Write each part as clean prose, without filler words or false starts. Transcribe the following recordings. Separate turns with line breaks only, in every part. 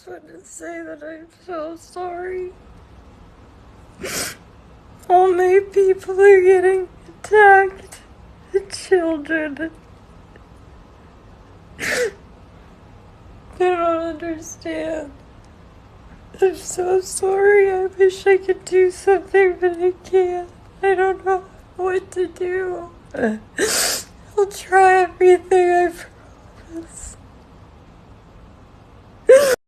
just want to say that I'm so sorry. Only people are getting attacked. The children. They don't understand. I'm so sorry. I wish I could do something, but I can't. I don't know what to do. I'll try everything, I promise.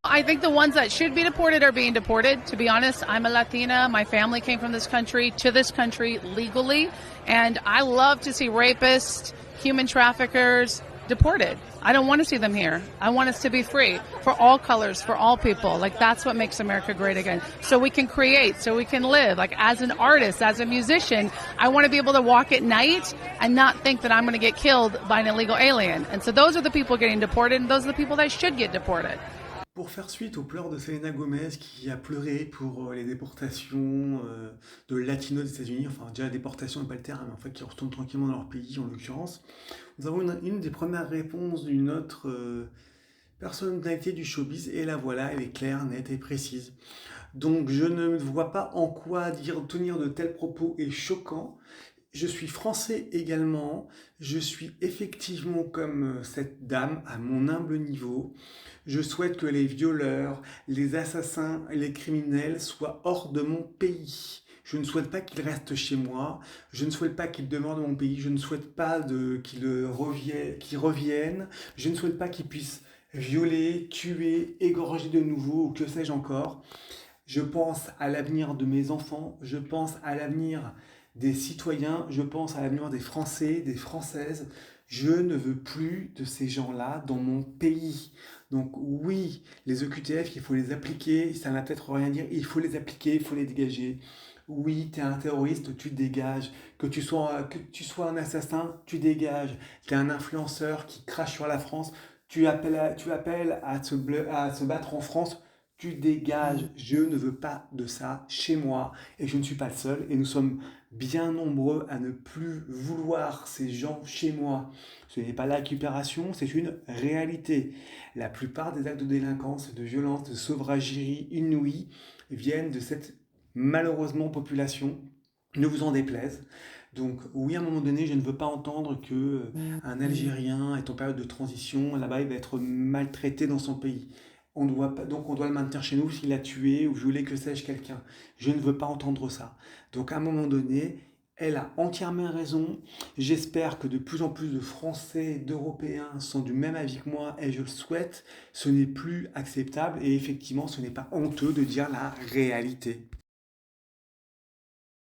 I think the ones that should be deported are being deported. To be honest, I'm a Latina. My family came from this country to this country legally. And I love to see rapists, human traffickers deported. I don't want to see them here. I want us to be free for all colors, for all people. Like, that's what makes America great again. So we can create, so we can live. Like, as an artist, as a musician, I want to be able to walk at night and not think that I'm going to get killed by an illegal alien. And so those are the people getting deported, and those are the people that should get deported.
Pour faire suite aux pleurs de Selena Gomez qui a pleuré pour les déportations de latinos des États-Unis, enfin déjà la déportation n'est pas le terme, mais en fait qui retournent tranquillement dans leur pays en l'occurrence, nous avons une des premières réponses d'une autre personnalité du showbiz et la voilà, elle est claire, nette et précise. Donc je ne vois pas en quoi tenir de tels propos est choquant. Je suis français également, je suis effectivement comme cette dame à mon humble niveau. Je souhaite que les violeurs, les assassins, les criminels soient hors de mon pays. Je ne souhaite pas qu'ils restent chez moi, je ne souhaite pas qu'ils demeurent dans mon pays, je ne souhaite pas qu'ils reviennent, je ne souhaite pas qu'ils puissent violer, tuer, égorger de nouveau ou que sais-je encore. Je pense à l'avenir de mes enfants, je pense à l'avenir des citoyens, je pense à l'avenir des Français, des Françaises. Je ne veux plus de ces gens-là dans mon pays. Donc oui, les OQTF, il faut les appliquer, ça n'a peut-être rien à dire, il faut les appliquer, il faut les dégager. Oui, tu es un terroriste, tu te dégages. Que tu sois un assassin, tu dégages. Tu es un influenceur qui crache sur la France, tu appelles à se battre en France, tu dégages. Je ne veux pas de ça chez moi et je ne suis pas le seul et nous sommes bien nombreux à ne plus vouloir ces gens chez moi. Ce n'est pas la récupération, c'est une réalité. La plupart des actes de délinquance, de violence, de sauvagerie inouïe viennent de cette malheureusement population. Ne vous en déplaise. Donc oui, à un moment donné, je ne veux pas entendre que un Algérien est en période de transition, là-bas il va être maltraité dans son pays. Donc on doit le maintenir chez nous s'il a tué ou violé, que sais-je, quelqu'un. Je ne veux pas entendre ça. Donc à un moment donné, elle a entièrement raison. J'espère que de plus en plus de Français, d'Européens sont du même avis que moi et je le souhaite. Ce n'est plus acceptable et effectivement, ce n'est pas honteux de dire la réalité.